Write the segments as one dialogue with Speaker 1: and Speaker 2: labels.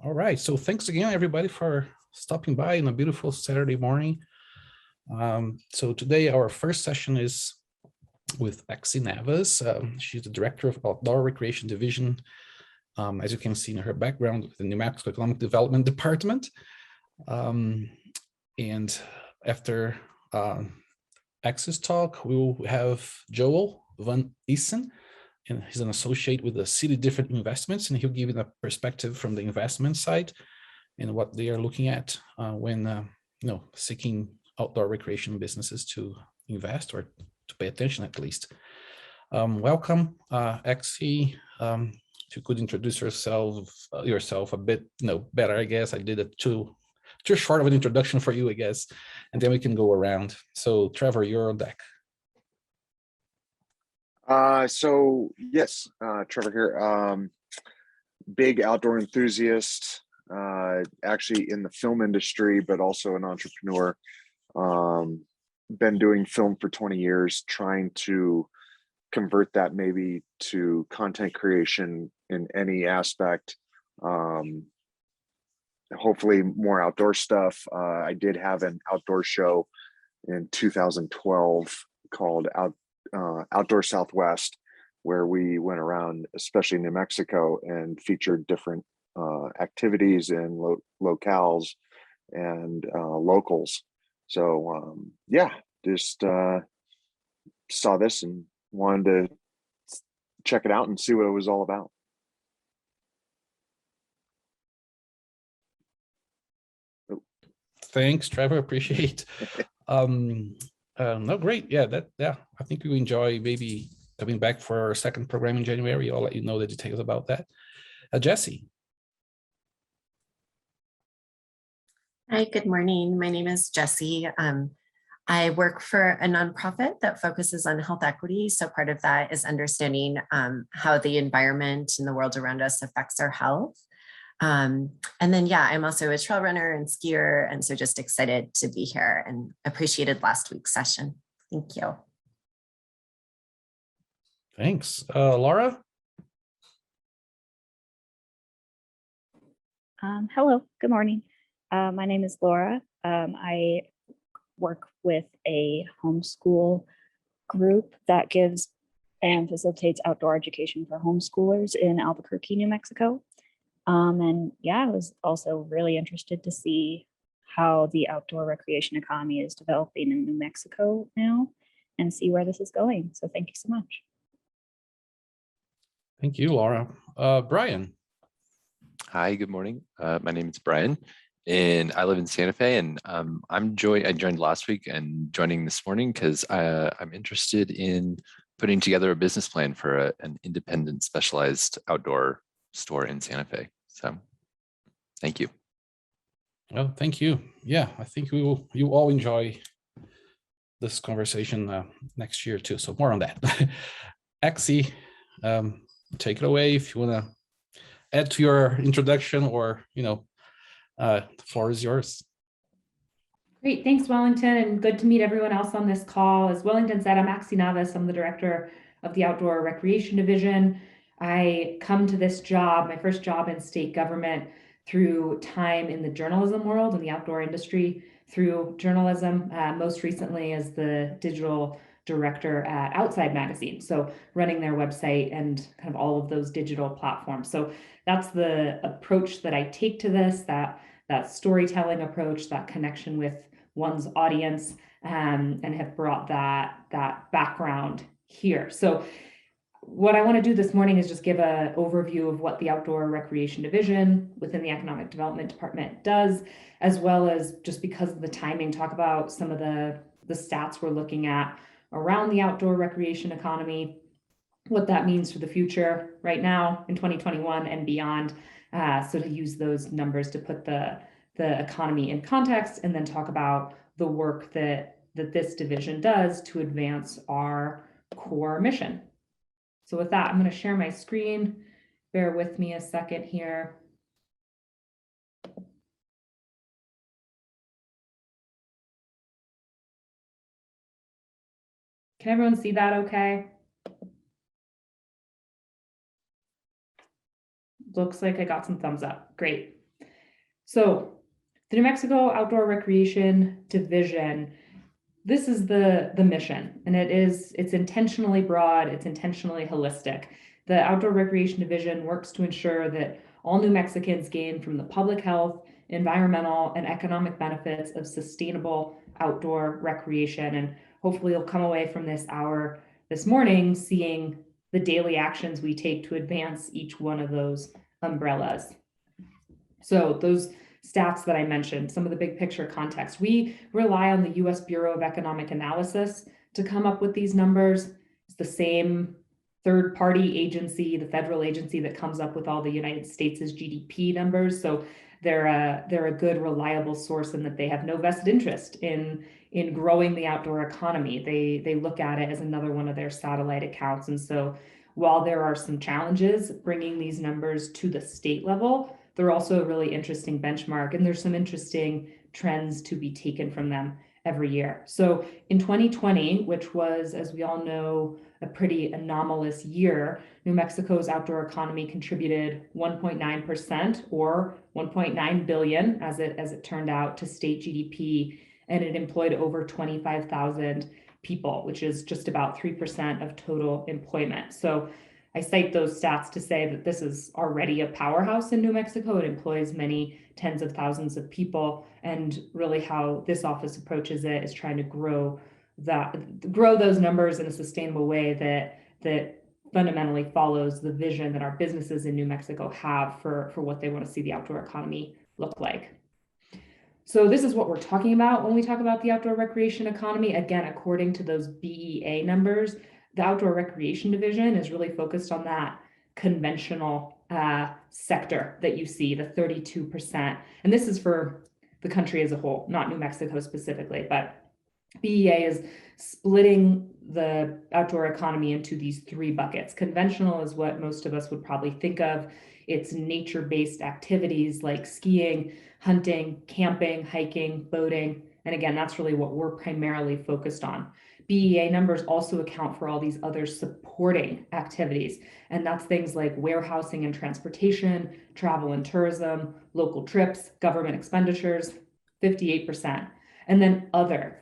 Speaker 1: All right, so thanks again, everybody, for stopping by on a beautiful Saturday morning. So today our first session is with Axie Navas. She's the director of Outdoor Recreation Division, as you can see in her background, with the New Mexico Economic Development Department. And after Axie's talk, we will have Joel Van Essen, and he's an associate with the City Different Investments, and he'll give you a perspective from the investment side and what they are looking at when seeking outdoor recreation businesses to invest or to pay attention at least. Welcome, Axie. If you could introduce yourself a bit better, I guess. I did it too short of an introduction for you, I guess, and then we can go around. So Trevor, you're on deck.
Speaker 2: So yes, Trevor here, big outdoor enthusiast, actually in the film industry, but also an entrepreneur. Been doing film for 20 years, trying to convert that maybe to content creation in any aspect. Hopefully more outdoor stuff. I did have an outdoor show in 2012 called Outdoor Southwest, where we went around, especially New Mexico, and featured different activities and locales and locals. So yeah, just saw this and wanted to check it out and see what it was all about.
Speaker 1: Thanks, Trevor. Appreciate. No, great. Yeah, I think you enjoy maybe coming back for our second program in January. I'll let you know the details about that. Jesse.
Speaker 3: Hi, good morning. My name is Jessie. I work for a nonprofit that focuses on health equity. So part of that is understanding how the environment and the world around us affects our health. And then, yeah, I'm also a trail runner and skier. And so just excited to be here and appreciated last week's session. Thank you.
Speaker 1: Thanks. Laura?
Speaker 4: Hello, good morning. My name is Laura. I work with a homeschool group that gives and facilitates outdoor education for homeschoolers in Albuquerque, New Mexico. And yeah, I was also really interested to see how the outdoor recreation economy is developing in New Mexico now and see where this is going. So thank you so much.
Speaker 1: Thank you, Laura. Brian.
Speaker 5: Hi, good morning. My name is Brian, and I live in Santa Fe, and I joined last week and joining this morning because I'm interested in putting together a business plan for an independent specialized outdoor store in Santa Fe. So thank you.
Speaker 1: Well, thank you. Yeah, I think you all enjoy this conversation next year too. So more on that. Axie, take it away if you want to add to your introduction, or the floor is yours.
Speaker 6: Great, thanks, Wellington, and good to meet everyone else on this call. As Wellington said, I'm Axie Navas. I'm the director of the Outdoor Recreation Division. I come to this job, my first job in state government, through time in the journalism world, in the outdoor industry, through journalism, most recently as the digital director at Outside Magazine, so running their website and kind of all of those digital platforms. So that's the approach that I take to this, that storytelling approach, that connection with one's audience, and have brought that background here. So what I want to do this morning is just give an overview of what the Outdoor Recreation Division within the Economic Development Department does, as well as, just because of the timing, talk about some of the stats we're looking at around the outdoor recreation economy, what that means for the future right now in 2021 and beyond. So to use those numbers to put the economy in context, and then talk about the work that this division does to advance our core mission. So with that, I'm going to share my screen. Bear with me a second here. Can everyone see that okay? Looks like I got some thumbs up. Great. So the New Mexico Outdoor Recreation Division, this is the mission, and it's intentionally broad, it's intentionally holistic. The Outdoor Recreation Division works to ensure that all New Mexicans gain from the public health, environmental, and economic benefits of sustainable outdoor recreation. And hopefully you'll come away from this hour this morning seeing the daily actions we take to advance each one of those umbrellas. So those stats that I mentioned, some of the big picture context, we rely on the US Bureau of Economic Analysis to come up with these numbers. It's the same third-party agency, the federal agency that comes up with all the United States' GDP numbers. So they're a good, reliable source in that they have no vested interest in growing the outdoor economy. They look at it as another one of their satellite accounts. And so while there are some challenges bringing these numbers to the state level, they're also a really interesting benchmark, and there's some interesting trends to be taken from them every year. So in 2020, which was, as we all know, a pretty anomalous year, New Mexico's outdoor economy contributed 1.9% or 1.9 billion, as it turned out, to state GDP, and it employed over 25,000 people, which is just about 3% of total employment. So I cite those stats to say that this is already a powerhouse in New Mexico. It employs many tens of thousands of people, and really how this office approaches it is trying to grow those numbers in a sustainable way that fundamentally follows the vision that our businesses in New Mexico have for what they want to see the outdoor economy look like. So this is what we're talking about when we talk about the outdoor recreation economy. Again, according to those BEA numbers, the Outdoor Recreation Division is really focused on that conventional sector that you see, the 32%. And this is for the country as a whole, not New Mexico specifically, but BEA is splitting the outdoor economy into these three buckets. Conventional is what most of us would probably think of. It's nature-based activities like skiing, hunting, camping, hiking, boating. And again, that's really what we're primarily focused on. BEA numbers also account for all these other supporting activities. And that's things like warehousing and transportation, travel and tourism, local trips, government expenditures, 58%. And then other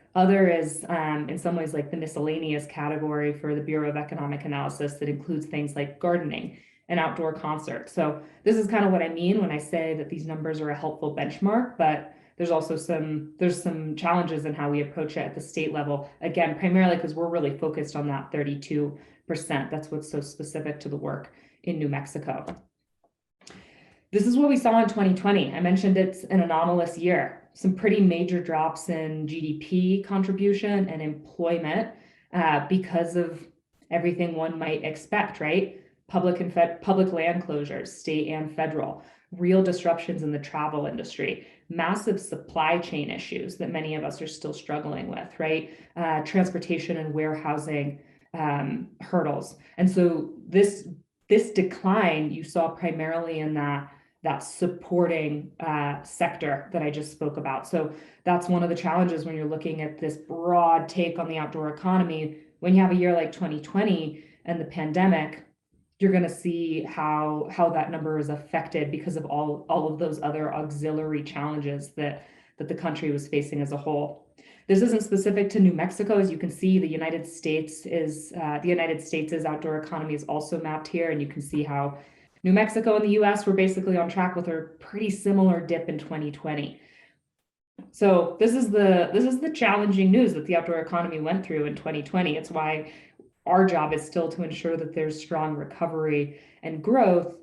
Speaker 6: is in some ways like the miscellaneous category for the Bureau of Economic Analysis that includes things like gardening and outdoor concerts. So this is kind of what I mean when I say that these numbers are a helpful benchmark, but there's also some challenges in how we approach it at the state level. Again, primarily because we're really focused on that 32%. That's what's so specific to the work in New Mexico. This is what we saw in 2020. I mentioned it's an anomalous year. Some pretty major drops in GDP contribution and employment because of everything one might expect, right? Public land closures, state and federal, real disruptions in the travel industry, massive supply chain issues that many of us are still struggling with, right? Transportation and warehousing hurdles. And so this decline you saw primarily in that supporting sector that I just spoke about. So that's one of the challenges when you're looking at this broad take on the outdoor economy. When you have a year like 2020 and the pandemic, you're going to see how that number is affected because of all of those other auxiliary challenges that the country was facing as a whole. This isn't specific to New Mexico. As you can see, the United States' outdoor economy is also mapped here, and you can see how New Mexico and the US were basically on track with a pretty similar dip in 2020. So this is the challenging news that the outdoor economy went through in 2020. It's why our job is still to ensure that there's strong recovery and growth.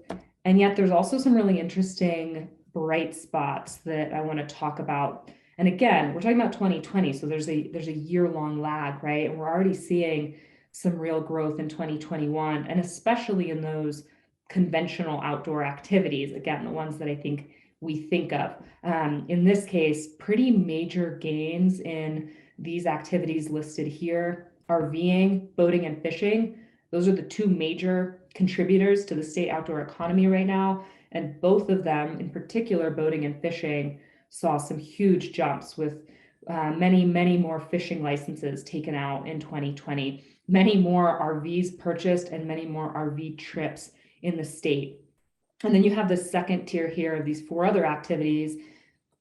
Speaker 6: And yet there's also some really interesting bright spots that I want to talk about. And again, we're talking about 2020, so there's a year-long lag, right? And we're already seeing some real growth in 2021, and especially in those conventional outdoor activities, again, the ones that I think we think of. In this case, pretty major gains in these activities listed here. RVing, boating, and fishing. Those are the two major contributors to the state outdoor economy right now. And both of them, in particular, boating and fishing, saw some huge jumps with many, many more fishing licenses taken out in 2020, many more RVs purchased, and many more RV trips in the state. And then you have the second tier here of these four other activities,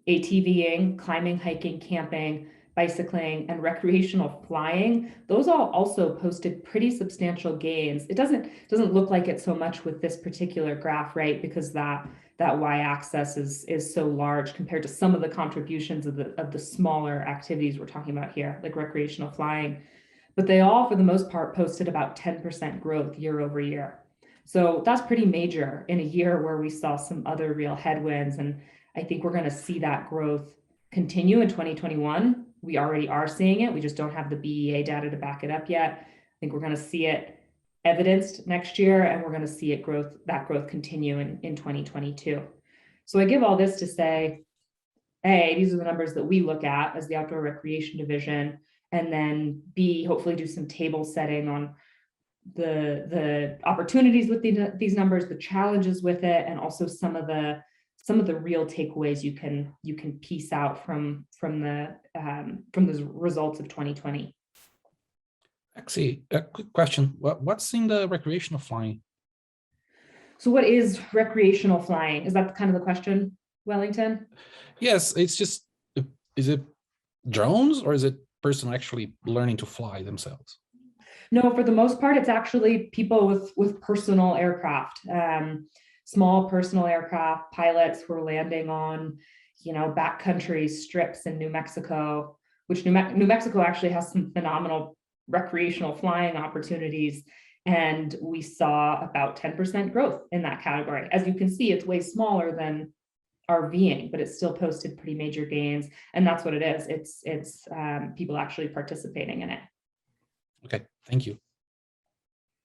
Speaker 6: ATVing, climbing, hiking, camping, bicycling, and recreational flying, those all also posted pretty substantial gains. It doesn't look like it so much with this particular graph, right? Because that y-axis is so large compared to some of the contributions of the smaller activities we're talking about here, like recreational flying. But they all, for the most part, posted about 10% growth year over year. So that's pretty major in a year where we saw some other real headwinds. And I think we're going to see that growth continue in 2021. We already are seeing it. We just don't have the BEA data to back it up yet. I think we're going to see it evidenced next year, and we're going to see that growth continue in 2022. So I give all this to say, A, these are the numbers that we look at as the Outdoor Recreation Division, and then B, hopefully do some table setting on the opportunities with these numbers, the challenges with it, and also some of the real takeaways you can piece out from the results of 2020.
Speaker 1: Actually, a quick question. What's in the recreational flying?
Speaker 6: So what is recreational flying? Is that kind of the question, Wellington?
Speaker 1: Yes, it's just, is it drones or is it person actually learning to fly themselves?
Speaker 6: No, for the most part, it's actually people with personal aircraft, small personal aircraft, pilots who are landing on, backcountry strips in New Mexico, which New Mexico actually has some phenomenal recreational flying opportunities. And we saw about 10% growth in that category. As you can see, it's way smaller than RVing, but it still posted pretty major gains. And that's what it is. It's people actually participating in it.
Speaker 1: Okay, thank you.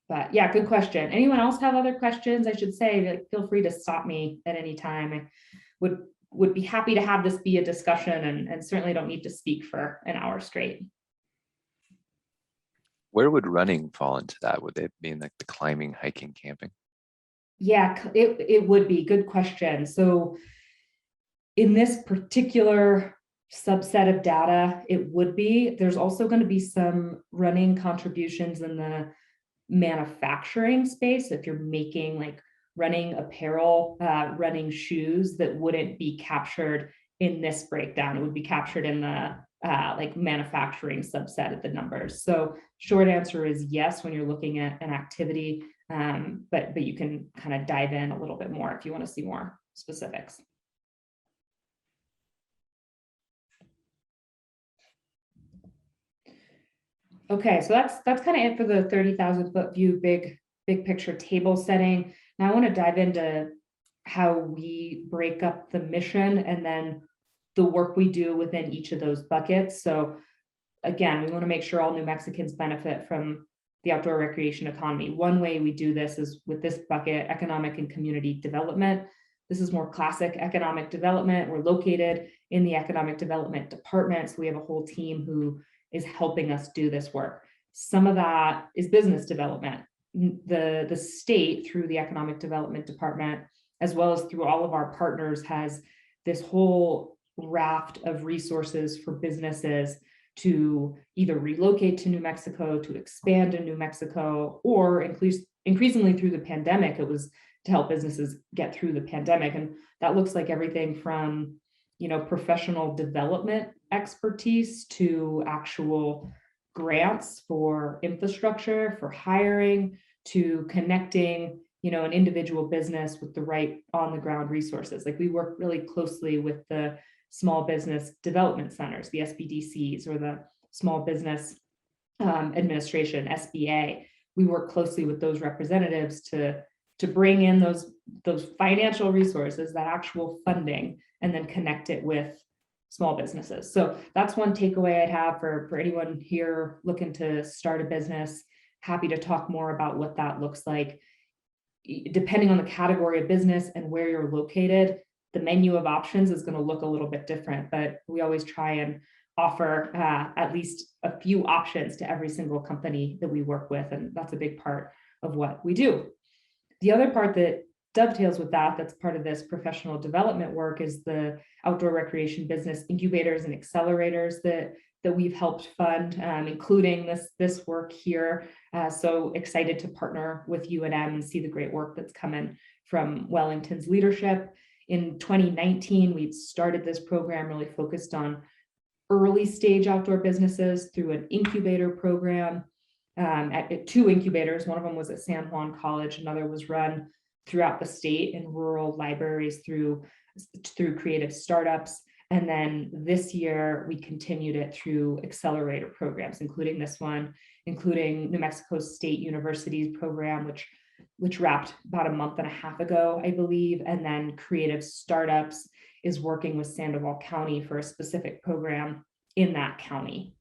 Speaker 6: But yeah, good question. Anyone else have other questions? I should say, feel free to stop me at any time. I would be happy to have this be a discussion, and certainly don't need to speak for an hour straight.
Speaker 5: Where would running fall into that? Would they be in like the climbing, hiking, camping?
Speaker 6: Yeah, it would be. Good question. So in this particular subset of data, it would be. There's also going to be some running contributions in the manufacturing space. If you're making like running apparel, running shoes, that wouldn't be captured in this breakdown. It would be captured in the like manufacturing subset of the numbers. So short answer is yes, when you're looking at an activity, but you can kind of dive in a little bit more if you want to see more specifics. Okay, so that's kind of it for the 30,000 foot view, big picture table setting. Now I want to dive into how we break up the mission and then the work we do within each of those buckets. So again, we want to make sure all New Mexicans benefit from the outdoor recreation economy. One way we do this is with this bucket, economic and community development. This is more classic economic development. We're located in the economic development department, so we have a whole team who is helping us do this work. Some of that is business development. The state, through the economic development department, as well as through all of our partners, has this whole raft of resources for businesses to either relocate to New Mexico, to expand in New Mexico, or increasingly through the pandemic, it was to help businesses get through the pandemic. And that looks like everything from, professional development expertise to actual grants for infrastructure, for hiring, to connecting, an individual business with the right on the ground resources. Like we work really closely with the small business development centers, the SBDCs, or the Small Business Administration, SBA. We work closely with those representatives to bring in those financial resources, that actual funding, and then connect it with small businesses. So that's one takeaway I'd have for anyone here looking to start a business. Happy to talk more about what that looks like. Depending on the category of business and where you're located, the menu of options is going to look a little bit different, but we always try and offer at least a few options to every single company that we work with. And that's a big part of what we do. The other part that dovetails with that's part of this professional development work is the outdoor recreation business incubators and accelerators that we've helped fund, including this work here. So excited to partner with UNM and see the great work that's coming from Wellington's leadership. In 2019, we started this program really focused on early stage outdoor businesses through an incubator program at 2 incubators. One of them was at San Juan College, another was run throughout the state in rural libraries through creative startups. And then this year, we continued it through accelerator programs, including this one, including New Mexico State University's program, which wrapped about a month and a half ago, I believe. And then Creative Startups is working with Sandoval County for a specific program in that county.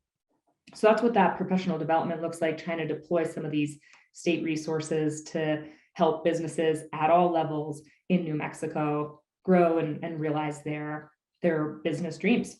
Speaker 6: So that's what that professional development looks like, trying to deploy some of these state resources to help businesses at all levels in New Mexico grow and realize their business dreams.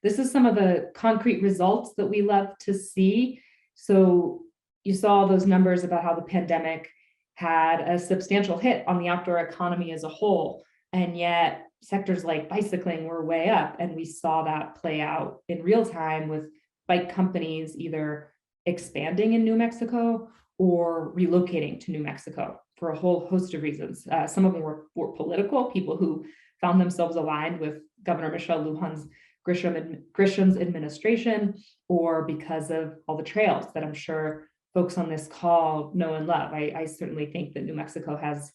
Speaker 6: This is some of the concrete results that we love to see. So you saw those numbers about how the pandemic had a substantial hit on the outdoor economy as a whole, and yet sectors like bicycling were way up, and we saw that play out in real time with bike companies either expanding in New Mexico or relocating to New Mexico for a whole host of reasons. Some of them were political, people who found themselves aligned with Governor Michelle Lujan's Grisham's administration, or because of all the trails that I'm sure folks on this call know and love. I certainly think that New Mexico has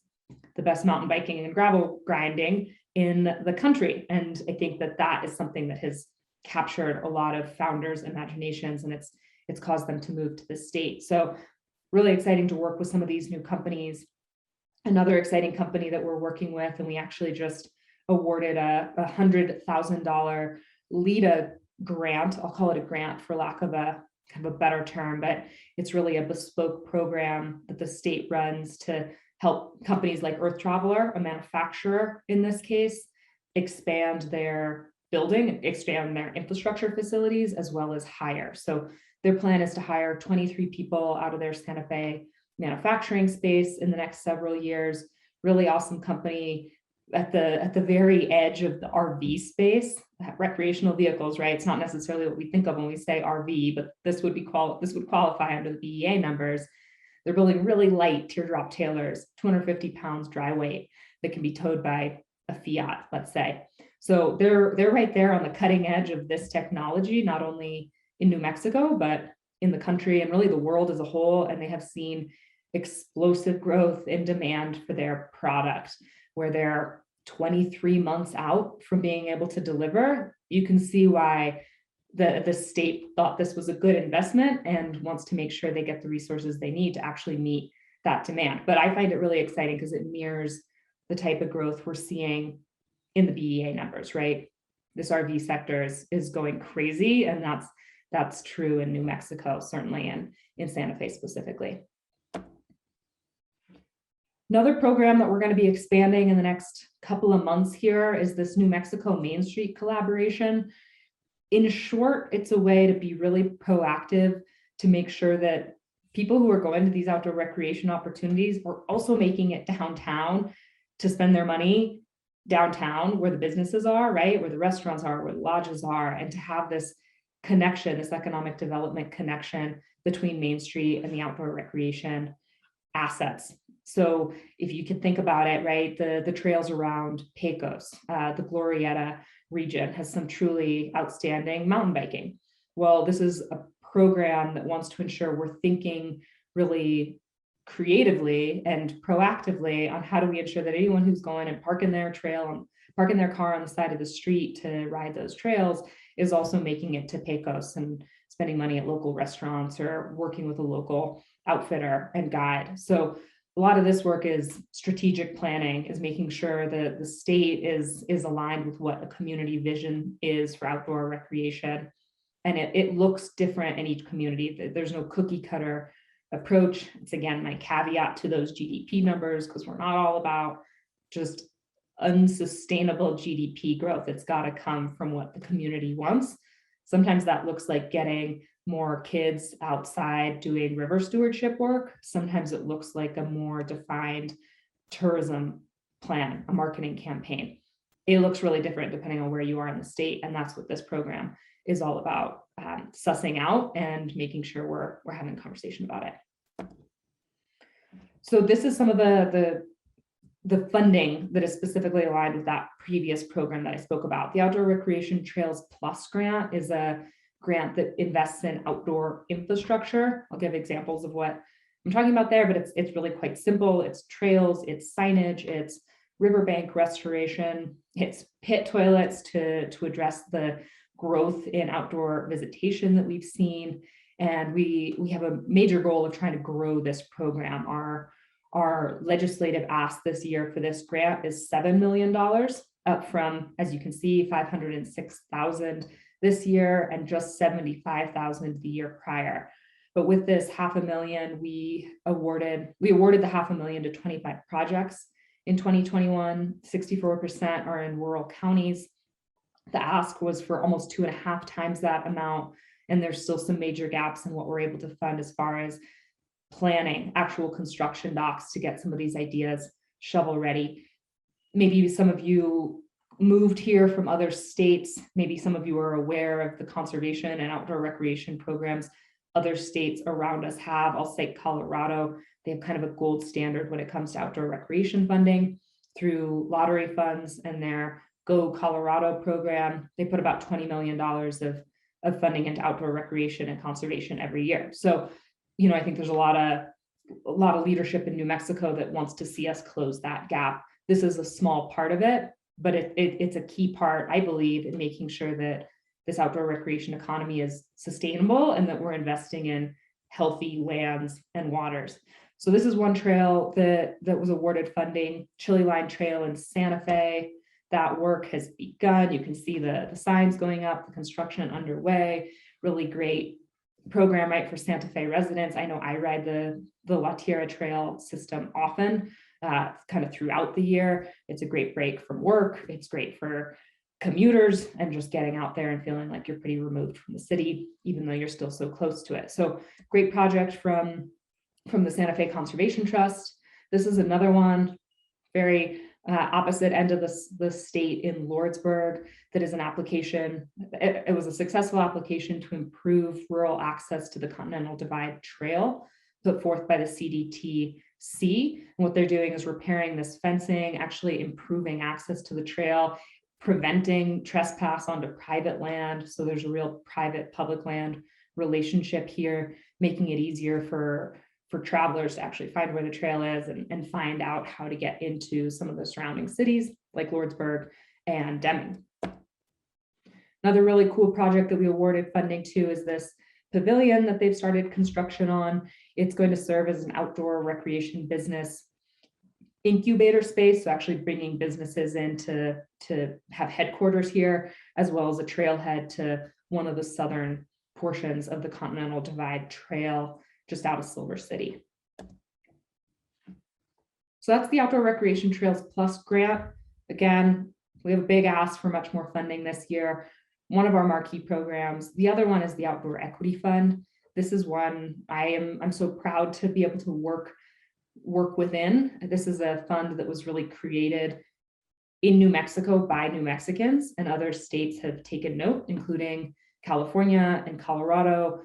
Speaker 6: the best mountain biking and gravel grinding in the country. And I think that that is something that has captured a lot of founders' imaginations, and it's caused them to move to the state. So really exciting to work with some of these new companies. Another exciting company that we're working with, and we actually just awarded a $100,000 LEDA grant. I'll call it a grant for lack of a kind of a better term, but it's really a bespoke program that the state runs to help companies like Earth Traveler, a manufacturer in this case, expand their building, expand their infrastructure facilities, as well as hire. So their plan is to hire 23 people out of their Santa Fe manufacturing space in the next several years. Really awesome company at the very edge of the RV space, recreational vehicles, right? It's not necessarily what we think of when we say RV, but this would qualify under the BEA numbers. They're building really light teardrop trailers, 250 pounds dry weight that can be towed by a Fiat, let's say. So they're right there on the cutting edge of this technology, not only in New Mexico, but in the country and really the world as a whole. And they have seen explosive growth in demand for their product, where they're 23 months out from being able to deliver. You can see why the state thought this was a good investment and wants to make sure they get the resources they need to actually meet that demand. But I find it really exciting because it mirrors the type of growth we're seeing in the BEA numbers, right? This RV sector is going crazy, and that's true in New Mexico, certainly, and in Santa Fe specifically. Another program that we're going to be expanding in the next couple of months here is this New Mexico Main Street collaboration. In short, it's a way to be really proactive to make sure that people who are going to these outdoor recreation opportunities are also making it downtown to spend their money downtown where the businesses are, right? Where the restaurants are, where the lodges are, and to have this connection, this economic development connection between Main Street and the outdoor recreation assets. So if you can think about it, right, the trails around Pecos, the Glorieta region has some truly outstanding mountain biking. Well, this is a program that wants to ensure we're thinking really creatively and proactively on how do we ensure that anyone who's going and parking their car on the side of the street to ride those trails is also making it to Pecos and spending money at local restaurants or working with a local outfitter and guide. So a lot of this work is strategic planning, is making sure that the state is aligned with what a community vision is for outdoor recreation. And it looks different in each community. There's no cookie cutter approach. It's again, my caveat to those GDP numbers, because we're not all about just unsustainable GDP growth. It's got to come from what the community wants. Sometimes that looks like getting more kids outside doing river stewardship work. Sometimes it looks like a more defined tourism plan, a marketing campaign. It looks really different depending on where you are in the state. And that's what this program is all about, sussing out and making sure we're having a conversation about it. So this is some of the the funding that is specifically aligned with that previous program that I spoke about. The Outdoor Recreation Trails Plus grant is a grant that invests in outdoor infrastructure. I'll give examples of what I'm talking about there, but it's really quite simple. It's trails, it's signage, it's riverbank restoration, it's pit toilets to address the growth in outdoor visitation that we've seen. And we have a major goal of trying to grow this program. Our legislative ask this year for this grant is $7 million, up from, as you can see, $506,000 this year and just $75,000 the year prior. But with this $500,000, we awarded the $500,000 to 25 projects in 2021. 64% are in rural counties. The ask was for almost 2.5 times that amount, and there's still some major gaps in what we're able to fund as far as planning actual construction docks to get some of these ideas shovel ready. Maybe some of you moved here from other states. Maybe some of you are aware of the conservation and outdoor recreation programs other states around us have. I'll say Colorado, they have kind of a gold standard when it comes to outdoor recreation funding through lottery funds and their Go Colorado program. They put about $20 million of funding into outdoor recreation and conservation every year. So, you know, I think there's a lot of leadership in New Mexico that wants to see us close that gap. This is a small part of it, but it's a key part, I believe, in making sure that this outdoor recreation economy is sustainable and that we're investing in healthy lands and waters. So this is one trail that was awarded funding, Chili Line Trail in Santa Fe. That work has begun. You can see the signs going up, the construction underway. Really great program, right, for Santa Fe residents. I know I ride the La Tierra Trail system often, kind of throughout the year. It's a great break from work. It's great for commuters and just getting out there and feeling like you're pretty removed from the city, even though you're still so close to it. So great project from the Santa Fe Conservation Trust. This is another one, very opposite end of the state in Lordsburg, that is an application. It was a successful application to improve rural access to the Continental Divide Trail put forth by the CDTC. And what they're doing is repairing this fencing, actually improving access to the trail, preventing trespass onto private land. So there's a real private public land relationship here, making it easier for travelers to actually find where the trail is and find out how to get into some of the surrounding cities like Lordsburg and Deming. Another really cool project that we awarded funding to is this pavilion that they've started construction on. It's going to serve as an outdoor recreation business incubator space, so actually bringing businesses in to have headquarters here, as well as a trailhead to one of the southern portions of the Continental Divide Trail, just out of Silver City. So that's the Outdoor Recreation Trails Plus grant. Again, we have a big ask for much more funding this year. One of our marquee programs. The other one is the Outdoor Equity Fund. This is one I'm so proud to be able to work within. This is a fund that was really created in New Mexico by New Mexicans, and other states have taken note, including California and Colorado.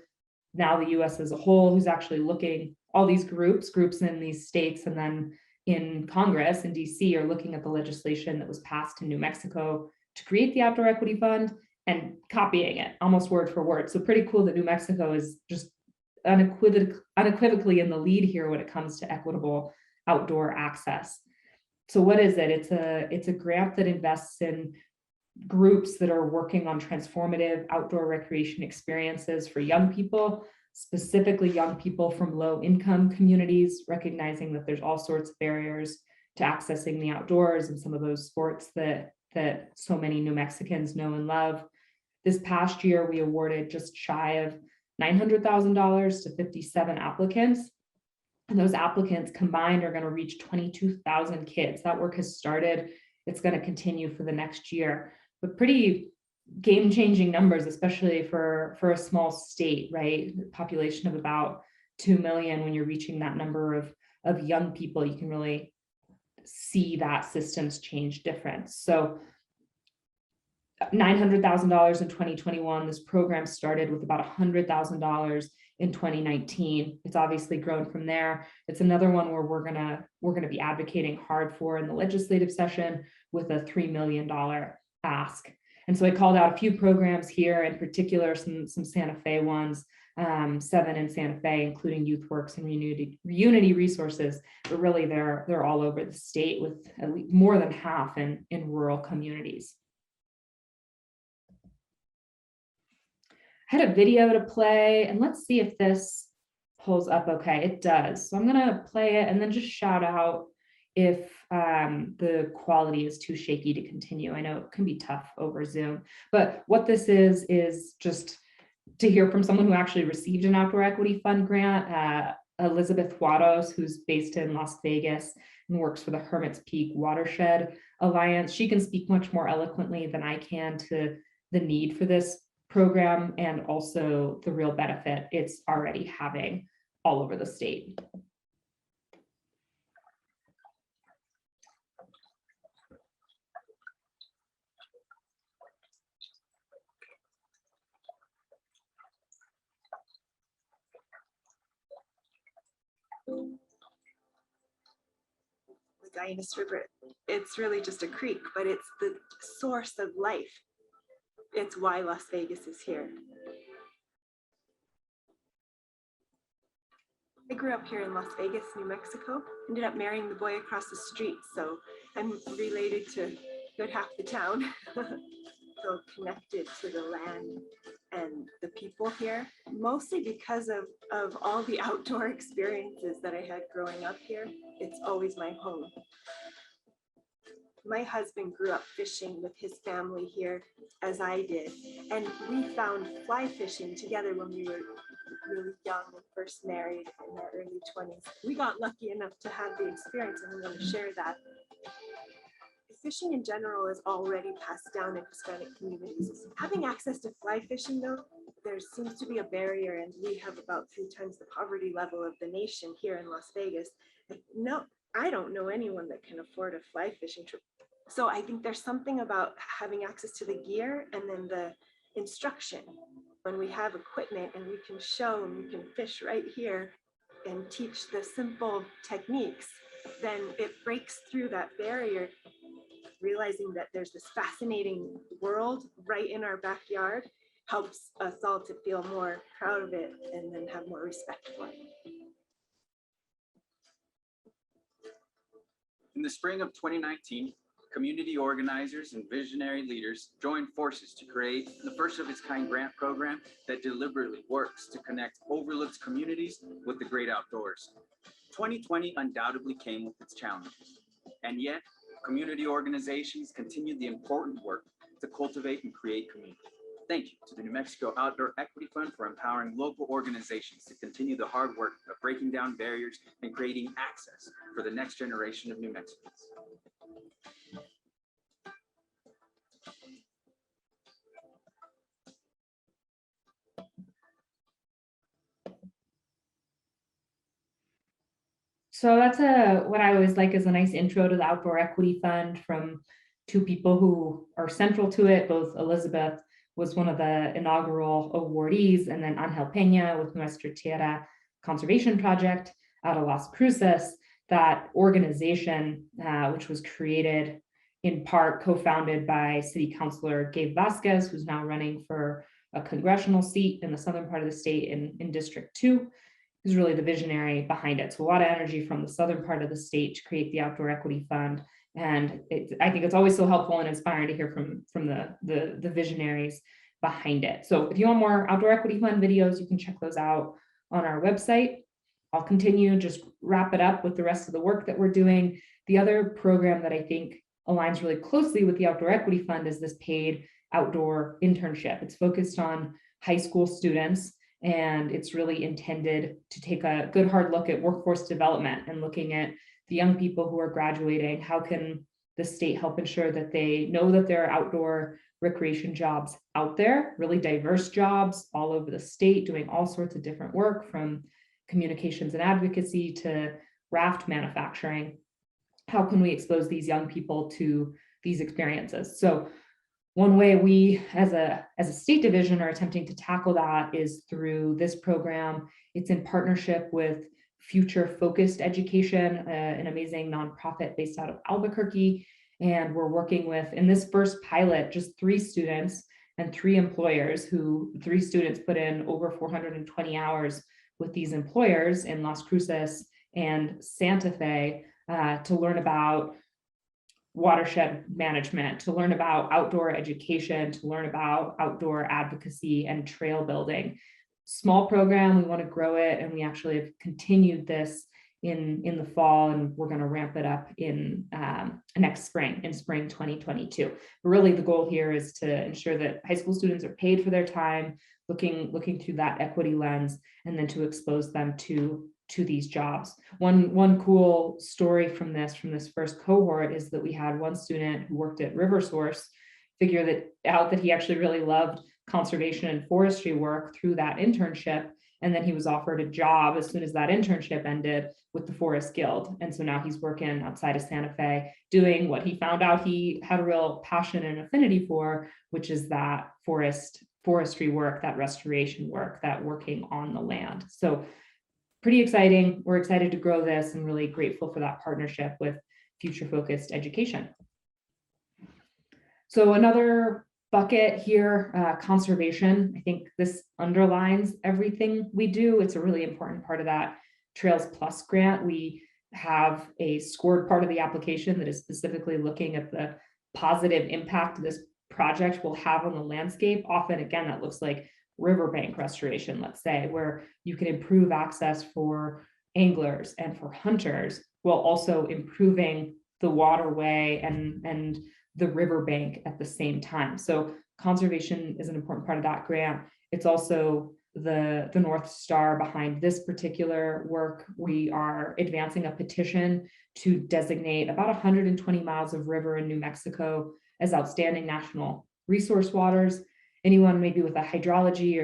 Speaker 6: Now the US as a whole, who's actually looking, all these groups in these states and then in Congress in DC are looking at the legislation that was passed in New Mexico to create the Outdoor Equity Fund and copying it almost word for word. So pretty cool that New Mexico is just unequivocally in the lead here when it comes to equitable outdoor access. So what is it? It's a grant that invests in groups that are working on transformative outdoor recreation experiences for young people, specifically young people from low-income communities, recognizing that there's all sorts of barriers to accessing the outdoors and some of those sports that so many New Mexicans know and love. This past year, we awarded just shy of $900,000 to 57 applicants. And those applicants combined are going to reach 22,000 kids. That work has started. It's going to continue for the next year. But pretty game-changing numbers, especially for a small state, right? Population of about 2 million. When you're reaching that number of young people, you can really see that systems change difference. So $900,000 in 2021. This program started with about $100,000 in 2019. It's obviously grown from there. It's another one where we're gonna be advocating hard for in the legislative session with a $3 million ask. And so I called out a few programs here, in particular some Santa Fe ones, 7 in Santa Fe, including YouthWorks and Reunity Resources, but really they're all over the state, with at least more than half in rural communities. I had a video to play, and let's see if this pulls up okay. It does. So I'm gonna play it and then just shout out if the quality is too shaky to continue. I know it can be tough over Zoom, but what this is just to hear from someone who actually received an Outdoor Equity Fund grant, Elizabeth Wados, who's based in Las Vegas and works for the Hermit's Peak Watershed Alliance. She can speak much more eloquently than I can to the need for this program and also the real benefit it's already having all over the state.
Speaker 7: The Guyanus River, it's really just a creek, but it's the source of life. It's why Las Vegas is here. I grew up here in Las Vegas, New Mexico, ended up marrying the boy across the street, so I'm related to good half the town. Feel connected to the land and the people here, mostly because of all the outdoor experiences that I had growing up here. It's always my home. My husband grew up fishing with his family here, as I did, and we found fly fishing together when we were really young and first married in our early 20s. We got lucky enough to have the experience, and we want to share that. Fishing in general is already passed down in Hispanic communities. Having access to fly fishing, though, there seems to be a barrier, and we have about 3 times the poverty level of the nation here in Las Vegas. No, I don't know anyone that can afford a fly fishing trip. So I think there's something about having access to the gear and then the instruction. When we have equipment and we can show and we can fish right here and teach the simple techniques, then it breaks through that barrier, realizing that there's this fascinating world right in our backyard helps us all to feel more proud of it and then have more respect for it.
Speaker 8: In the spring of 2019, community organizers and visionary leaders joined forces to create the first of its kind grant program that deliberately works to connect overlooked communities with the great outdoors. 2020 undoubtedly came with its challenges, and yet community organizations continued the important work to cultivate and create community. Thank you to the New Mexico Outdoor Equity Fund for empowering local organizations to continue the hard work of breaking down barriers and creating access for the next generation of New Mexicans.
Speaker 6: So that's what I always like is a nice intro to the Outdoor Equity Fund from 2 people who are central to it. Both Elizabeth was one of the inaugural awardees, and then Angel Peña with Nuestra Tierra Conservation Project out of Las Cruces, that organization, which was created in part co-founded by City Councilor Gabe Vasquez, who's now running for a congressional seat in the southern part of the state in District 2. Is really the visionary behind it. So a lot of energy from the southern part of the state to create the Outdoor Equity Fund. And I think it's always so helpful and inspiring to hear from the visionaries behind it. So if you want more Outdoor Equity Fund videos, you can check those out on our website. I'll continue, just wrap it up with the rest of the work that we're doing. The other program that I think aligns really closely with the Outdoor Equity Fund is this paid outdoor internship. It's focused on high school students, and it's really intended to take a good hard look at workforce development and looking at the young people who are graduating. How can the state help ensure that they know that there are outdoor recreation jobs out there, really diverse jobs all over the state, doing all sorts of different work, from communications and advocacy to raft manufacturing. How can we expose these young people to these experiences? So One way we as a state division are attempting to tackle that is through this program. It's in partnership with Future Focused Education, an amazing nonprofit based out of Albuquerque. And we're working with, in this first pilot, just 3 students and 3 employers who 3 students put in over 420 hours with these employers in Las Cruces and Santa Fe to learn about watershed management, to learn about outdoor education, to learn about outdoor advocacy and trail building. Small program, we want to grow it, and we actually have continued this in the fall, and we're going to ramp it up in next spring, in spring 2022. But really the goal here is to ensure that high school students are paid for their time, looking through that equity lens, and then to expose them to these jobs. One cool story from this first cohort is that we had one student who worked at RiverSource figure out that he actually really loved conservation and forestry work through that internship. And then he was offered a job as soon as that internship ended with the Forest Guild. And so now he's working outside of Santa Fe, doing what he found out he had a real passion and affinity for, which is that forestry work, that restoration work, that working on the land. So pretty exciting. We're excited to grow this and really grateful for that partnership with Future Focused Education. So another bucket here, conservation. I think this underlines everything we do. It's a really important part of that Trails Plus grant. We have a scored part of the application that is specifically looking at the positive impact this project will have on the landscape. Often, again, that looks like riverbank restoration, let's say, where you can improve access for anglers and for hunters, while also improving the waterway and the riverbank at the same time. So conservation is an important part of that grant. It's also the North Star behind this particular work. We are advancing a petition to designate about 120 miles of river in New Mexico as outstanding national resource waters. Anyone maybe with a hydrology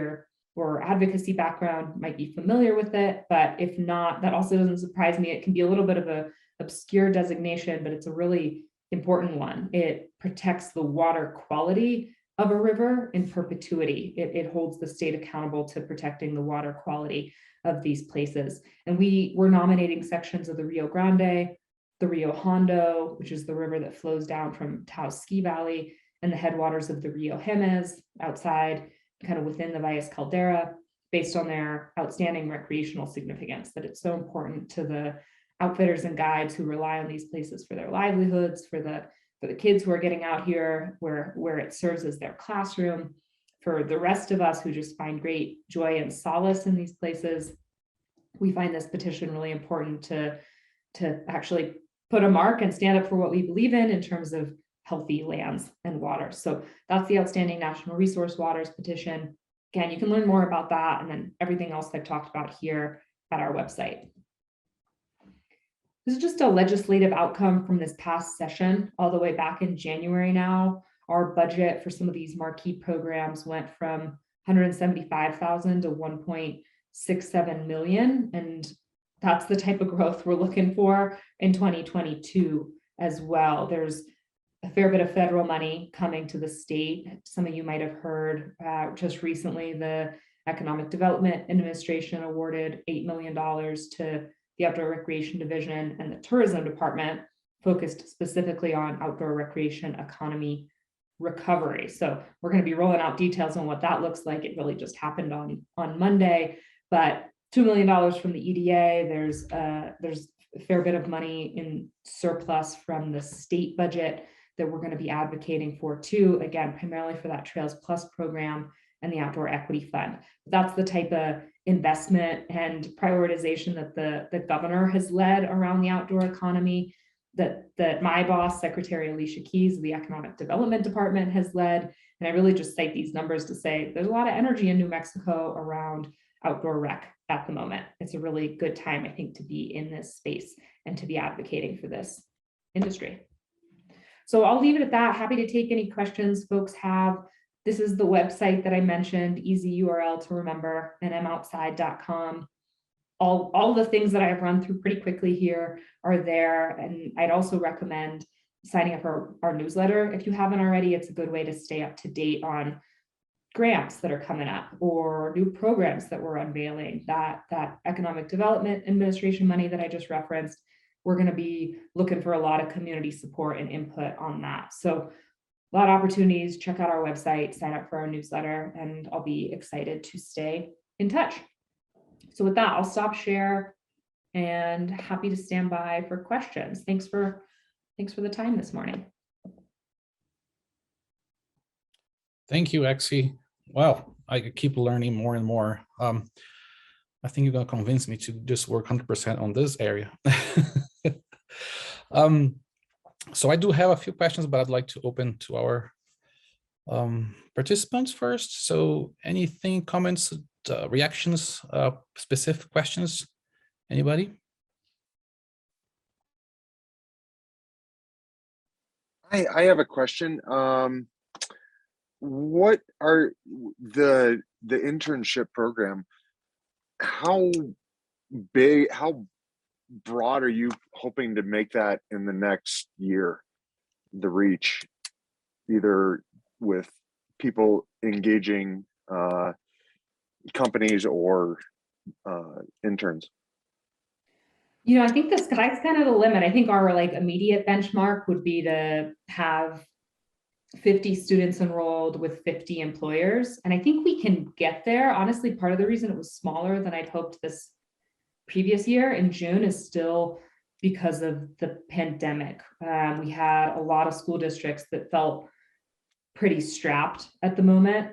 Speaker 6: or advocacy background might be familiar with it, but if not, that also doesn't surprise me. It can be a little bit of an obscure designation, but it's a really important one. It protects the water quality of a river in perpetuity. It holds the state accountable to protecting the water quality of these places. And we're nominating sections of the Rio Grande, the Rio Hondo, which is the river that flows down from Taos Ski Valley, and the headwaters of the Rio Jemez outside, kind of within the Valles Caldera, based on their outstanding recreational significance, that it's so important to the outfitters and guides who rely on these places for their livelihoods, for the kids who are getting out here, where it serves as their classroom, for the rest of us who just find great joy and solace in these places. We find this petition really important to actually put a mark and stand up for what we believe in terms of healthy lands and water. So that's the Outstanding National Resource Waters petition. Again, you can learn more about that and then everything else I've talked about here at our website. This is just a legislative outcome from this past session, all the way back in January now. Our budget for some of these marquee programs went from $175,000 to $1.67 million. And that's the type of growth we're looking for in 2022 as well. There's a fair bit of federal money coming to the state. Some of you might have heard just recently, the Economic Development Administration awarded $8 million to the Outdoor Recreation Division and the Tourism Department, focused specifically on outdoor recreation economy recovery. So we're going to be rolling out details on what that looks like. It really just happened on Monday, but $2 million from the EDA. There's a fair bit of money in surplus from the state budget that we're going to be advocating for too, again, primarily for that Trails Plus program and the Outdoor Equity Fund. That's the type of investment and prioritization that the governor has led around the outdoor economy, that my boss, Secretary Alicia Keys of the Economic Development Department, has led. And I really just cite these numbers to say there's a lot of energy in New Mexico around outdoor rec at the moment. It's a really good time, I think, to be in this space and to be advocating for this industry. So I'll leave it at that. Happy to take any questions folks have. This is the website that I mentioned, easy URL to remember, nmoutside.com. All the things that I've run through pretty quickly here are there. And I'd also recommend signing up for our newsletter. If you haven't already, it's a good way to stay up to date on grants that are coming up or new programs that we're unveiling. That Economic Development Administration money that I just referenced, we're going to be looking for a lot of community support and input on that. So a lot of opportunities. Check out our website, sign up for our newsletter, and I'll be excited to stay in touch. So with that, I'll stop share and happy to stand by for questions. Thanks for the time this morning.
Speaker 1: Thank you, Axie. Wow, I keep learning more and more. I think you're gonna convince me to just work 100% on this area. So I do have a few questions, but I'd like to open to our participants first. So anything, comments, reactions, specific questions? Anybody?
Speaker 2: I have a question. What are the internship program? How big, how broad are you hoping to make that in the next year? The reach, either with people engaging companies or interns?
Speaker 6: You know, I think the sky's kind of the limit. I think our like immediate benchmark would be to have 50 students enrolled with 50 employers. And I think we can get there. Honestly, part of the reason it was smaller than I'd hoped this previous year in June is still because of the pandemic. We had a lot of school districts that felt pretty strapped at the moment,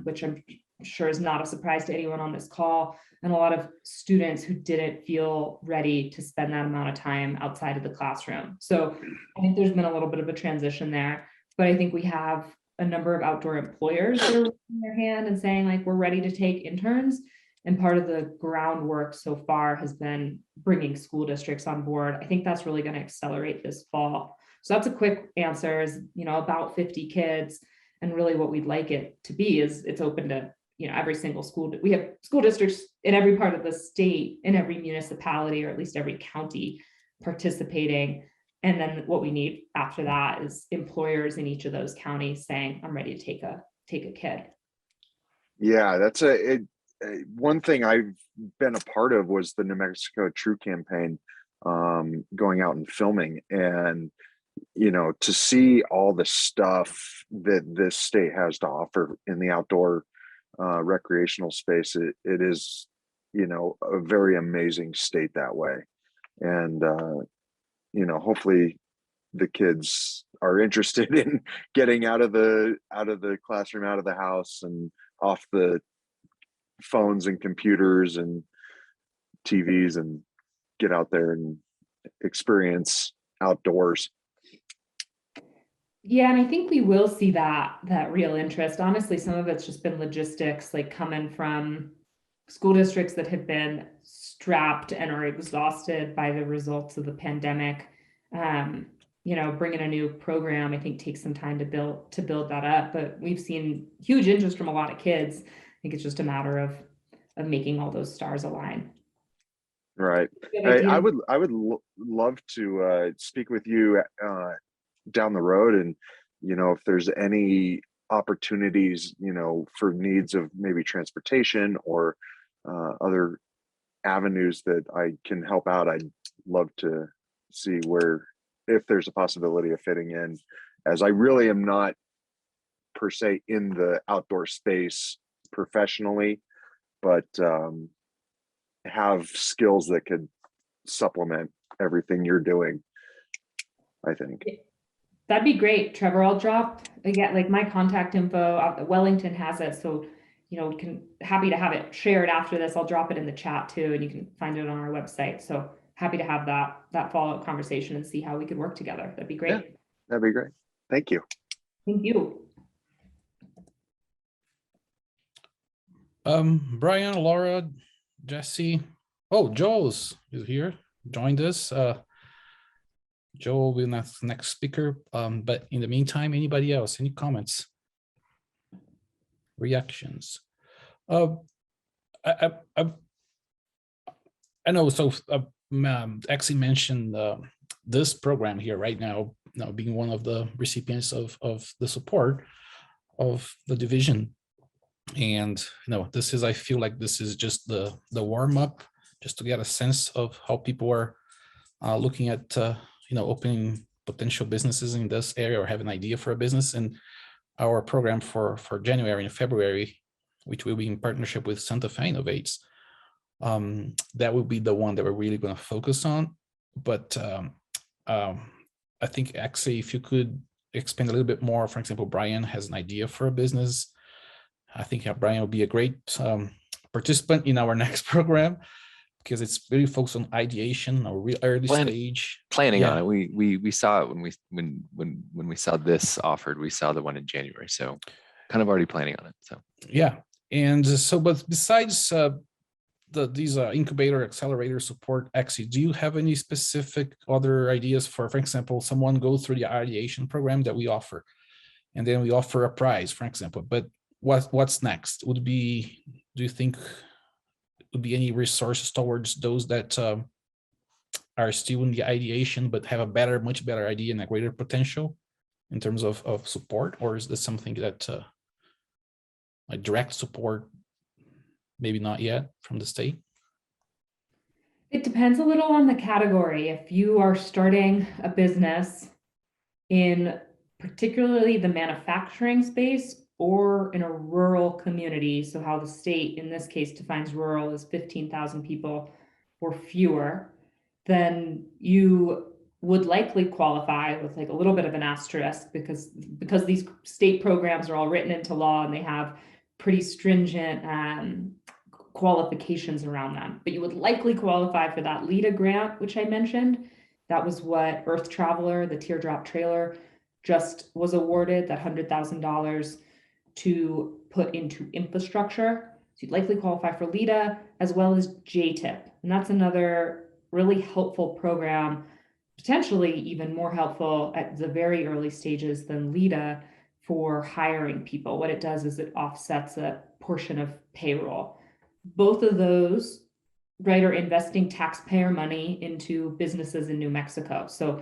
Speaker 6: which I'm sure is not a surprise to anyone on this call, and a lot of students who didn't feel ready to spend that amount of time outside of the classroom. So I think there's been a little bit of a transition there, but I think we have a number of outdoor employers that are raising their hand and saying like, we're ready to take interns. And part of the groundwork so far has been bringing school districts on board. I think that's really going to accelerate this fall. So that's a quick answer is, you know, about 50 kids. And really what we'd like it to be is it's open to, you know, every single school. We have school districts in every part of the state, in every municipality, or at least every county participating. And then what we need after that is employers in each of those counties saying, I'm ready to take a kid.
Speaker 2: Yeah, that's one thing I've been a part of was the New Mexico True campaign, going out and filming, and you know, to see all the stuff that this state has to offer in the outdoor recreational space, it is, you know, a very amazing state that way. And you know, hopefully the kids are interested in getting out of the classroom, out of the house, and off the phones and computers and TVs, and get out there and experience outdoors.
Speaker 6: Yeah, and I think we will see that real interest. Honestly, some of it's just been logistics, like coming from school districts that have been strapped and are exhausted by the results of the pandemic. You know, bringing a new program, I think, takes some time to build that up. But we've seen huge interest from a lot of kids. I think it's just a matter of making all those stars align.
Speaker 2: Right. I would love to speak with you down the road, and you know, if there's any opportunities, you know, for needs of maybe transportation or other avenues that I can help out, I'd love to see if there's a possibility of fitting in, as I really am not per se in the outdoor space professionally, but have skills that could supplement everything you're doing, I think.
Speaker 6: That'd be great, Trevor. I'll drop again, like my contact info. Wellington has it, so you know, happy to have it shared after this. I'll drop it in the chat too, and you can find it on our website. So happy to have that follow-up conversation and see how we could work together. That'd be great.
Speaker 2: Yeah, that'd be great. Thank you.
Speaker 6: Thank you.
Speaker 1: Brian, Laura, Jesse. Oh, Joel's is here, joined us. Joel will be the next speaker. But in the meantime, anybody else, any comments, reactions? I know, so Axie mentioned this program here right now, being one of the recipients of the support of the division. And this is, I feel like this is just the warm up, just to get a sense of how people are looking at opening potential businesses in this area or have an idea for a business. And our program for January and February, which will be in partnership with Santa Fe Innovates, that will be the one that we're really going to focus on. But I think actually, if you could expand a little bit more, for example, Brian has an idea for a business. I think Brian will be a great participant in our next program, because it's really focused on ideation, or real early stage
Speaker 5: planning on it. We saw it when we saw this offered. We saw the one in January, so kind of already planning on it. So
Speaker 1: yeah, and so, but besides these incubator accelerator support, Axie, do you have any specific other ideas for example, someone goes through the ideation program that we offer, and then we offer a prize, for example, but what's next? Would be, do you think would be any resources towards those that are still in the ideation but have a much better idea and a greater potential in terms of support? Or is this something that like direct support, maybe not yet, from the state?
Speaker 6: It depends a little on the category. If you are starting a business in particularly the manufacturing space or in a rural community, so how the state in this case defines rural as 15,000 people or fewer, then you would likely qualify with like a little bit of an asterisk, because these state programs are all written into law and they have pretty stringent qualifications around them. But you would likely qualify for that LEDA grant, which I mentioned. That was what Earth Traveler, the teardrop trailer, just was awarded, that $100,000 to put into infrastructure. So you'd likely qualify for LEDA as well as JTIP. And that's another really helpful program, potentially even more helpful at the very early stages than LEDA for hiring people. What it does is it offsets a portion of payroll. Both of those, right, are investing taxpayer money into businesses in New Mexico. So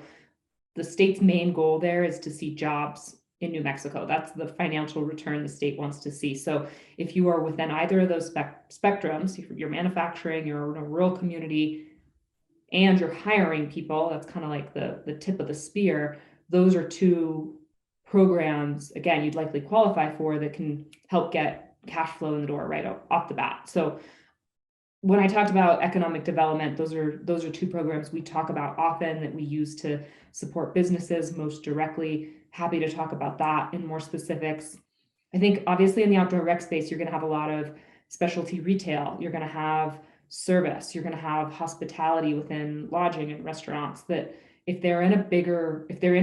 Speaker 6: the state's main goal there is to see jobs in New Mexico. That's the financial return the state wants to see. So if you are within either of those spectrums, if you're manufacturing, you're in a rural community, and you're hiring people, that's kind of like the tip of the spear. Those are two programs, again, you'd likely qualify for, that can help get cash flow in the door right off the bat. So when I talked about economic development, those are two programs we talk about often that we use to support businesses most directly. Happy to talk about that in more specifics. I think obviously in the outdoor rec space, you're going to have a lot of specialty retail. You're going to have service. You're going to have hospitality within lodging and restaurants that if they're in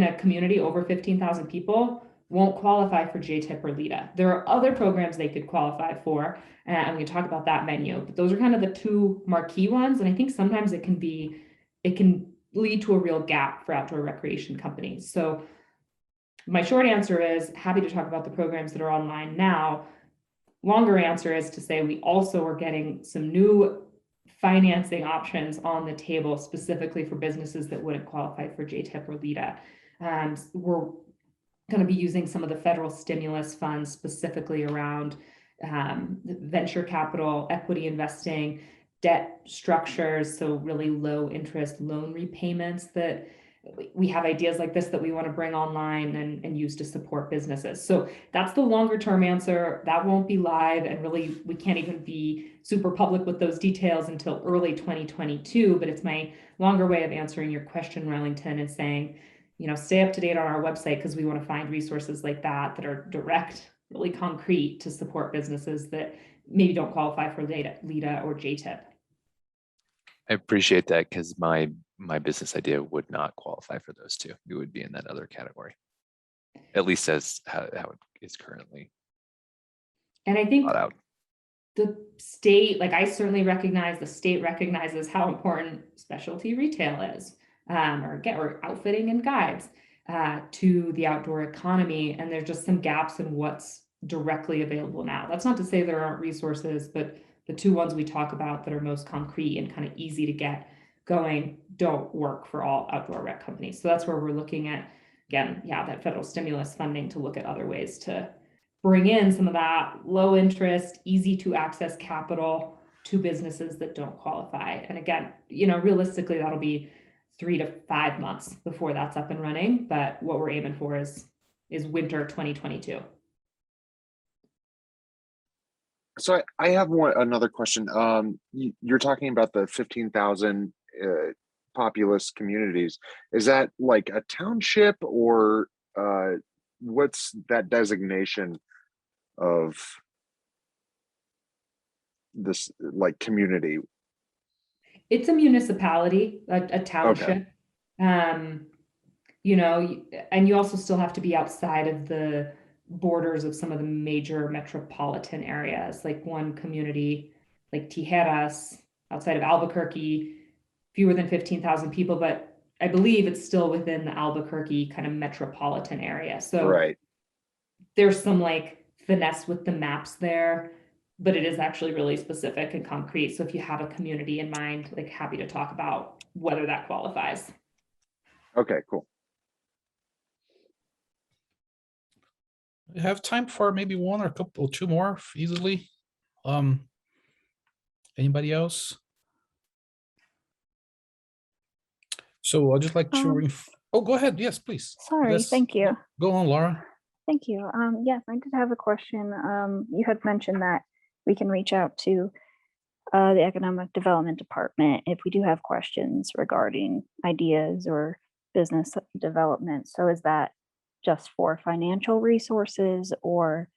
Speaker 6: a community over 15,000 people, won't qualify for JTIP or LEDA. There are other programs they could qualify for, and we can talk about that menu, but those are kind of the two marquee ones. And I think sometimes it can lead to a real gap for outdoor recreation companies. So my short answer is happy to talk about the programs that are online now. Longer answer is to say we also are getting some new financing options on the table specifically for businesses that wouldn't qualify for JTIP or LEDA. We're going to be using some of the federal stimulus funds specifically around venture capital, equity investing, debt structures, so really low interest loan repayments. That we have ideas like this that we want to bring online and use to support businesses. So that's the longer term answer. That won't be live, and really we can't even be super public with those details until early 2022, but it's my longer way of answering your question, Wellington, and saying, stay up to date on our website, because we want to find resources like that are direct, really concrete, to support businesses that maybe don't qualify for LEDA or JTIP.
Speaker 5: I appreciate that, because my business idea would not qualify for those two. It would be in that other category, at least as how it is currently.
Speaker 6: And I think
Speaker 5: thought out.
Speaker 6: The state, I certainly recognize the state recognizes how important specialty retail is, or outfitting and guides to the outdoor economy. And there's just some gaps in what's directly available now. That's not to say there aren't resources, but the two ones we talk about that are most concrete and kind of easy to get going don't work for all outdoor rec companies. So that's where we're looking at again, yeah, that federal stimulus funding to look at other ways to bring in some of that low interest, easy to access capital to businesses that don't qualify. And again, realistically, that'll be 3 to 5 months before that's up and running. But what we're aiming for is winter 2022.
Speaker 2: So I have another question. You're talking about the 15,000 populous communities. Is that like a township, or what's that designation of this like community?
Speaker 6: It's a municipality, a township. Okay. And you also still have to be outside of the borders of some of the major metropolitan areas, like one community like Tijeras outside of Albuquerque, fewer than 15,000 people, but I believe it's still within the Albuquerque kind of metropolitan area. So
Speaker 2: right.
Speaker 6: There's some like finesse with the maps there, but it is actually really specific and concrete. So if you have a community in mind, like happy to talk about whether that qualifies.
Speaker 2: Okay, cool.
Speaker 1: We have time for maybe one or a couple, two more easily. Anybody else? So I'd just like to oh, go ahead. Yes, please.
Speaker 4: Sorry,
Speaker 1: Yes.
Speaker 4: thank you.
Speaker 1: Go on, Laura.
Speaker 4: Thank you. Yes, I did have a question. You had mentioned that we can reach out to the Economic Development Department if we do have questions regarding ideas or business development. So is that just for financial resources or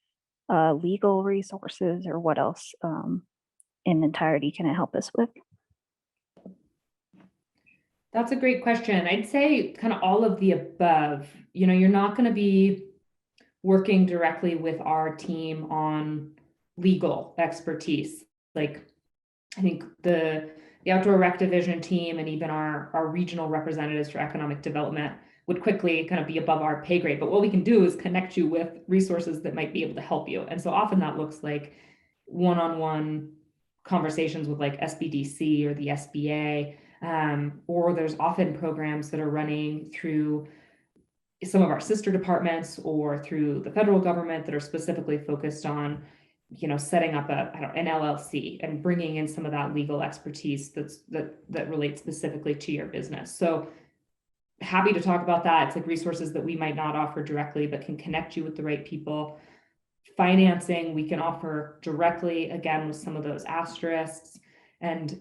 Speaker 4: legal resources, or what else in entirety can it help us with?
Speaker 6: That's a great question. I'd say kind of all of the above. You're not going to be working directly with our team on legal expertise. Like, I think the Outdoor Rec Division team and even our regional representatives for economic development would quickly kind of be above our pay grade. But what we can do is connect you with resources that might be able to help you. And so often that looks like one-on-one conversations with like SBDC or the SBA, or there's often programs that are running through some of our sister departments or through the federal government that are specifically focused on, setting up an LLC and bringing in some of that legal expertise that relates specifically to your business. So happy to talk about that. It's like resources that we might not offer directly, but can connect you with the right people. Financing, we can offer directly, again, with some of those asterisks. And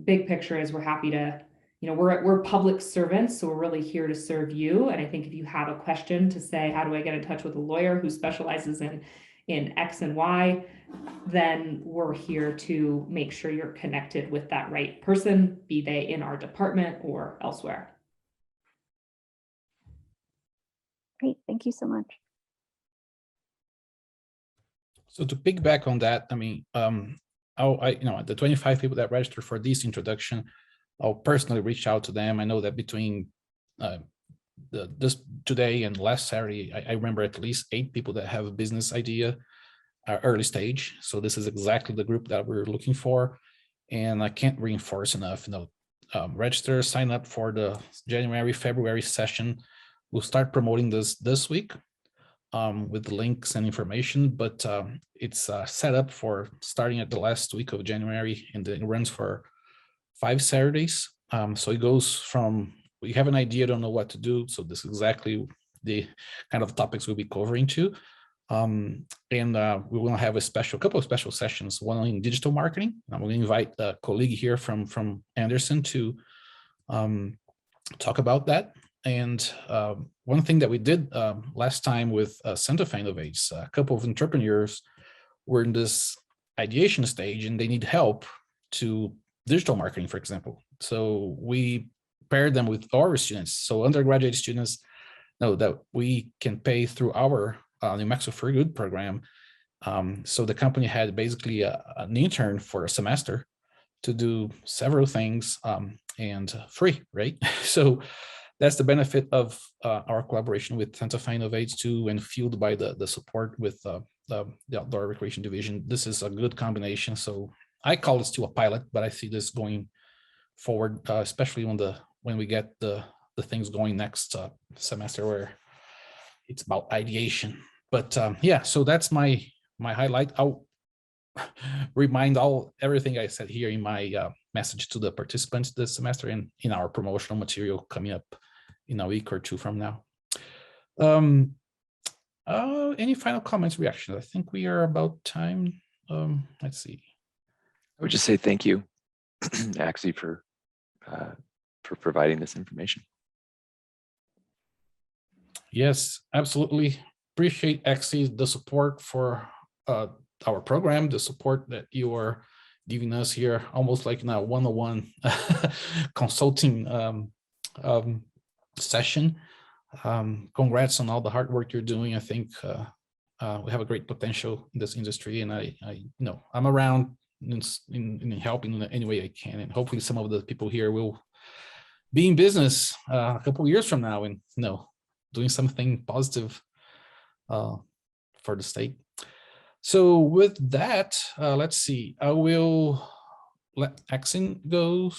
Speaker 6: big picture is we're happy to, we're public servants, so we're really here to serve you. And I think if you have a question to say, how do I get in touch with a lawyer who specializes in X and Y, then we're here to make sure you're connected with that right person, be they in our department or elsewhere.
Speaker 4: Great, thank you so much.
Speaker 1: So to piggyback on that, I mean, the 25 people that registered for this introduction, I'll personally reach out to them. I know that between this today and last Saturday, I remember at least 8 people that have a business idea, early stage. So this is exactly the group that we're looking for. And I can't reinforce enough, register, sign up for the January, February session. We'll start promoting this week with the links and information, but it's set up for starting at the last week of January, and then it runs for 5 Saturdays. So it goes from, we have an idea, don't know what to do. So this is exactly the kind of topics we'll be covering too. And we will have a couple of special sessions, one in digital marketing. I'm going to invite a colleague here from Anderson to talk about that. And one thing that we did last time with Santa Fe Innovates, a couple of entrepreneurs were in this ideation stage and they need help to digital marketing, for example. So we paired them with our students. So undergraduate students know that we can pay through our New Mexico for Good program. So the company had basically an intern for a semester to do several things and free, right? So that's the benefit of our collaboration with Santa Fe Innovates too, and fueled by the support with the Outdoor Recreation Division. This is a good combination. So I call it still a pilot, but I see this going forward, especially when we get the things going next semester, where it's about ideation. But yeah, so that's my highlight. I'll remind everything I said here in my message to the participants this semester and in our promotional material coming up in a week or two from now. Any final comments, reactions? I think we are about time. Let's see.
Speaker 5: I would just say thank you, Axie, for providing this information.
Speaker 1: Yes, absolutely. Appreciate Axie, the support for our program, the support that you are giving us here, almost like in a one-on-one consulting session. Congrats on all the hard work you're doing. I think we have a great potential in this industry, and I know I'm around in helping in any way I can, and hopefully some of the people here will be in business a couple of years from now, and doing something positive for the state. So with that, let's see. I will let Axie go.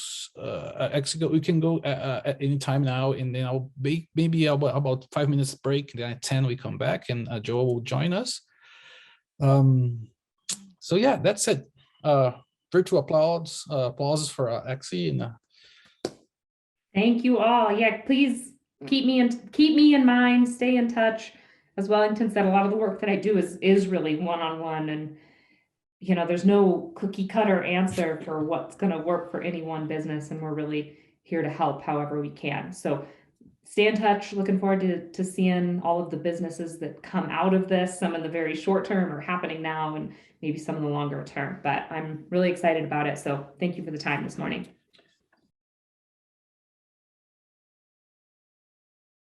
Speaker 1: We can go at any time now, and then I'll maybe about 5 minutes break. Then at 10 we come back, and Joel will join us. So yeah, that's it. Virtual applause for Axie, and
Speaker 6: thank you all. Yeah, please keep me in mind. Stay in touch. As Wellington said, a lot of the work that I do is really one-on-one, and there's no cookie cutter answer for what's going to work for any one business, and we're really here to help however we can. So stay in touch. Looking forward to seeing all of the businesses that come out of this. Some in the very short term are happening now, and maybe some in the longer term, but I'm really excited about it. So thank you for the time this morning.